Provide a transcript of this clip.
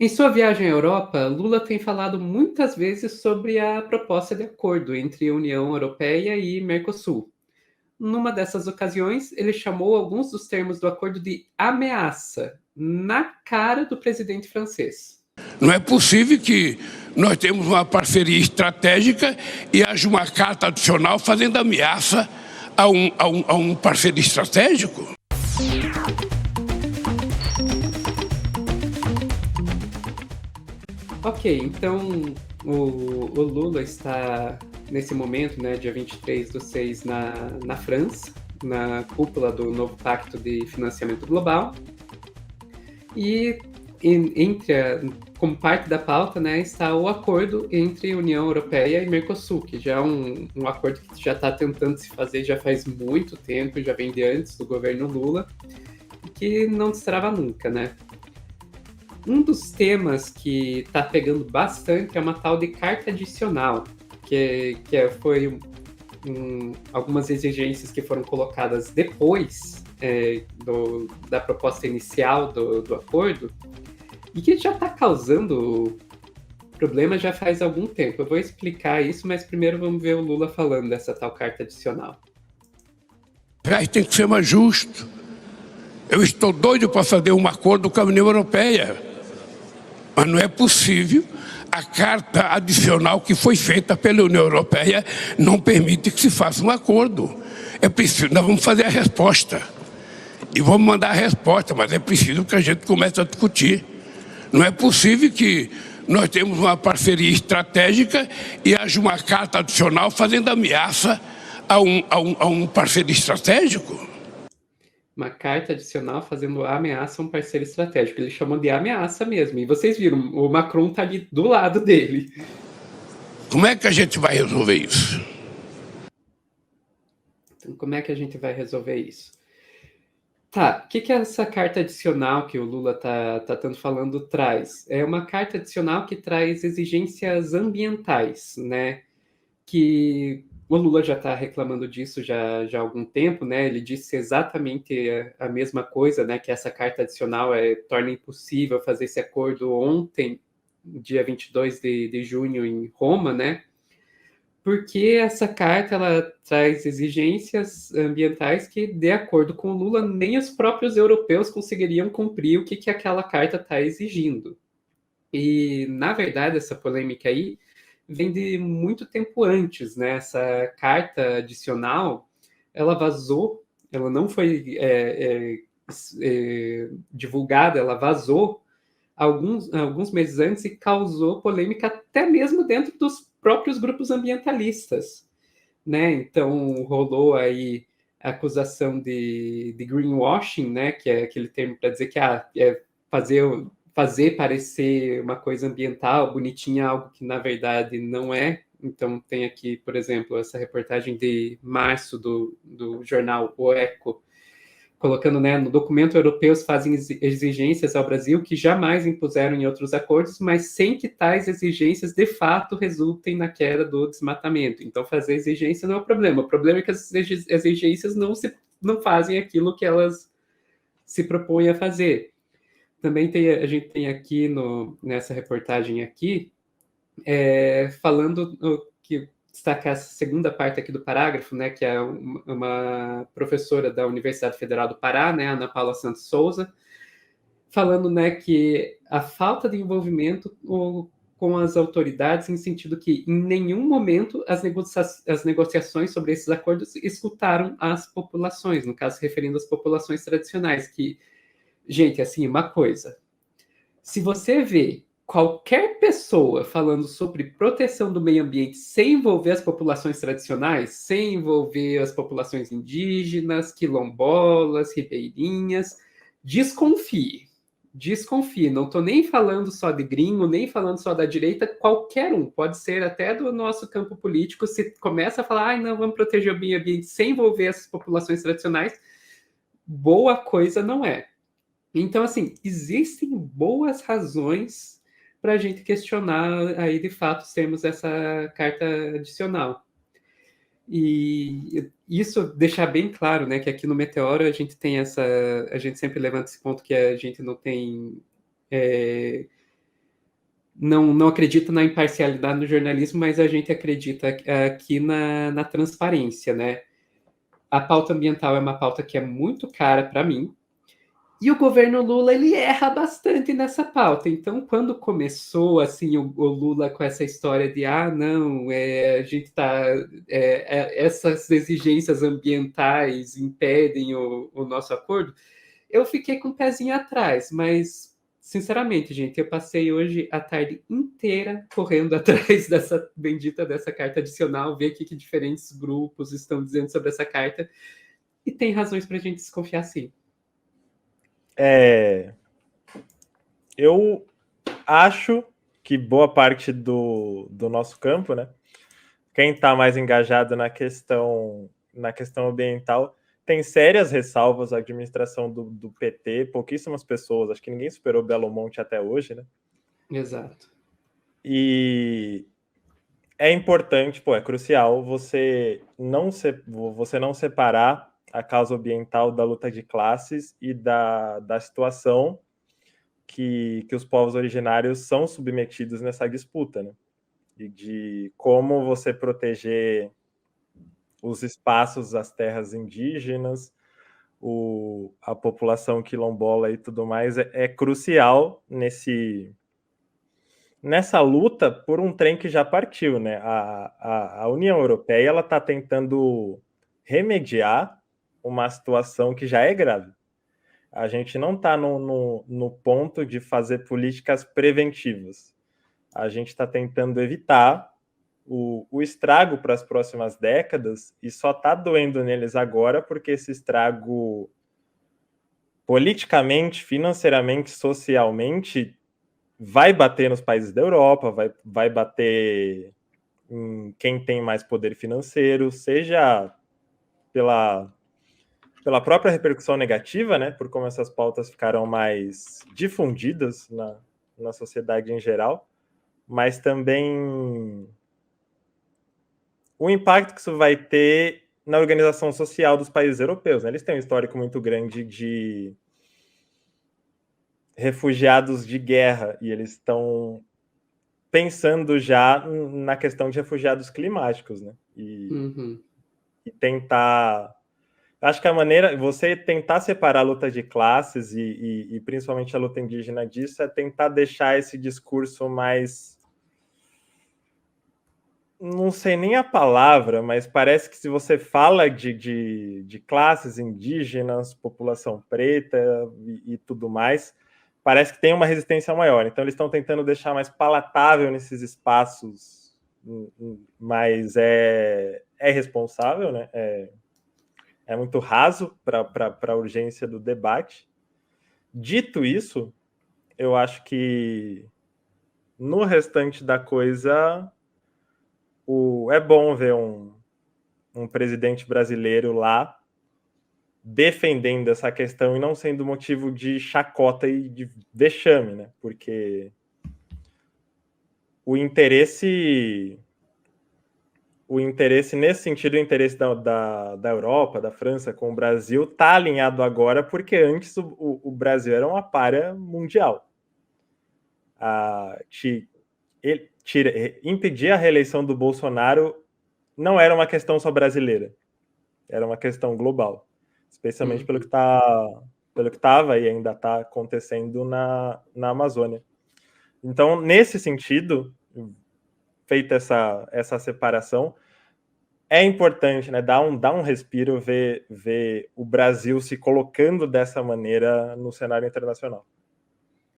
Em sua viagem à Europa, Lula tem falado muitas vezes sobre a proposta de acordo entre a União Europeia e Mercosul. Numa dessas ocasiões, ele chamou alguns dos termos do acordo de ameaça, na cara do presidente francês. Não é possível que nós temos uma parceria estratégica e haja uma carta adicional fazendo ameaça a um parceiro estratégico. Ok, então o Lula está, nesse momento, né, dia 23/6, na França, na cúpula do novo Pacto de Financiamento Global. E como parte da pauta, né, está o acordo entre União Europeia e Mercosul, que já é um acordo que já está tentando se fazer já faz muito tempo, já vem de antes do governo Lula, e que não destrava nunca, né? Um dos temas que está pegando bastante é uma tal de carta adicional, foi algumas exigências que foram colocadas depois da proposta inicial do acordo, e que já está causando problema já faz algum tempo. Eu vou explicar isso, mas primeiro vamos ver o Lula falando dessa tal carta adicional. Tem que ser mais justo. Eu estou doido para fazer um acordo com a União Europeia, mas não é possível. A carta adicional que foi feita pela União Europeia não permite que se faça um acordo. É preciso, nós vamos fazer a resposta e vamos mandar a resposta, mas é preciso que a gente comece a discutir. Não é possível que nós temos uma parceria estratégica e haja uma carta adicional fazendo ameaça a um parceiro estratégico. Uma carta adicional fazendo ameaça a um parceiro estratégico. Ele chamou de ameaça mesmo. E vocês viram, o Macron está ali do lado dele. Como é que a gente vai resolver isso? Então, como é que a gente vai resolver isso? Tá, o que é essa carta adicional que o Lula tá tanto falando traz? É uma carta adicional que traz exigências ambientais, né? Que o Lula já está reclamando disso já há algum tempo, né? Ele disse exatamente a mesma coisa, né? Que essa carta adicional torna impossível fazer esse acordo ontem, dia 22 de junho, em Roma, né? Porque essa carta ela traz exigências ambientais que, de acordo com o Lula, nem os próprios europeus conseguiriam cumprir o que aquela carta está exigindo. E, na verdade, essa polêmica aí vem de muito tempo antes, né? Essa carta adicional, ela vazou, ela não foi divulgada, ela vazou alguns meses antes e causou polêmica até mesmo dentro dos próprios grupos ambientalistas, né? Então rolou aí a acusação de greenwashing, né? Que é aquele termo para dizer que é fazer parecer uma coisa ambiental, bonitinha, algo que na verdade não é. Então tem aqui, por exemplo, essa reportagem de março do jornal O Eco, colocando, né, no documento, europeus fazem exigências ao Brasil que jamais impuseram em outros acordos, mas sem que tais exigências de fato resultem na queda do desmatamento. Então, fazer exigência não é o problema é que as exigências não fazem aquilo que elas se propõem a fazer. Também a gente tem aqui nessa reportagem aqui, falando que destacar essa segunda parte aqui do parágrafo, né, que é uma professora da Universidade Federal do Pará, né, Ana Paula Santos Souza, falando, né, que a falta de envolvimento com as autoridades, em sentido que em nenhum momento as negociações sobre esses acordos escutaram as populações, no caso referindo às populações tradicionais, que, gente, assim, uma coisa, se você vê qualquer pessoa falando sobre proteção do meio ambiente sem envolver as populações tradicionais, sem envolver as populações indígenas, quilombolas, ribeirinhas, desconfie. Desconfie. Não estou nem falando só de gringo, nem falando só da direita, qualquer um, pode ser até do nosso campo político, se começa a falar, não, vamos proteger o meio ambiente sem envolver as populações tradicionais, boa coisa não é. Então, assim, existem boas razões para a gente questionar aí, de fato, termos essa carta adicional. E isso deixar bem claro, né, que aqui no Meteoro a gente sempre levanta esse ponto que a gente não tem não acredita na imparcialidade no jornalismo, mas a gente acredita aqui na transparência, né? A pauta ambiental é uma pauta que é muito cara para mim, e o governo Lula, ele erra bastante nessa pauta. Então, quando começou, assim, o Lula com essa história de, não, a gente tá... essas exigências ambientais impedem o nosso acordo, eu fiquei com o pezinho atrás, mas, sinceramente, gente, eu passei hoje a tarde inteira correndo atrás dessa bendita dessa carta adicional, ver o que diferentes grupos estão dizendo sobre essa carta, e tem razões para a gente desconfiar, sim. Eu acho que boa parte do nosso campo, né, quem está mais engajado na questão ambiental, tem sérias ressalvas à administração do PT, pouquíssimas pessoas, acho que ninguém superou Belo Monte até hoje, né? Exato. E é importante, é crucial você não separar a causa ambiental da luta de classes e da situação que os povos originários são submetidos nessa disputa, né? E de como você proteger os espaços, as terras indígenas, a população quilombola e tudo mais, é crucial nessa luta por um trem que já partiu, né? A União Europeia ela está tentando remediar uma situação que já é grave. A gente não está no ponto de fazer políticas preventivas. A gente está tentando evitar o estrago para as próximas décadas e só está doendo neles agora porque esse estrago politicamente, financeiramente, socialmente vai bater nos países da Europa, vai bater em quem tem mais poder financeiro, seja pela própria repercussão negativa, né, por como essas pautas ficaram mais difundidas na sociedade em geral, mas também o impacto que isso vai ter na organização social dos países europeus, né? Eles têm um histórico muito grande de refugiados de guerra e eles estão pensando já na questão de refugiados climáticos, né? E tentar... Acho que a maneira... Você tentar separar a luta de classes e principalmente a luta indígena disso é tentar deixar esse discurso mais... Não sei nem a palavra, mas parece que se você fala de classes indígenas, população preta e tudo mais, parece que tem uma resistência maior. Então, eles estão tentando deixar mais palatável nesses espaços, mas é irresponsável, né? É muito raso para a urgência do debate. Dito isso, eu acho que no restante da coisa... é bom ver um presidente brasileiro lá defendendo essa questão e não sendo motivo de chacota e de vexame, né? Porque o interesse nesse sentido, o interesse da Europa, da França com o Brasil está alinhado agora porque antes o Brasil era uma párea mundial. Impedir a reeleição do Bolsonaro não era uma questão só brasileira, era uma questão global, especialmente pelo que estava e ainda está acontecendo na Amazônia. Então, nesse sentido, feita essa separação, é importante, né, dar um respiro, ver o Brasil se colocando dessa maneira no cenário internacional.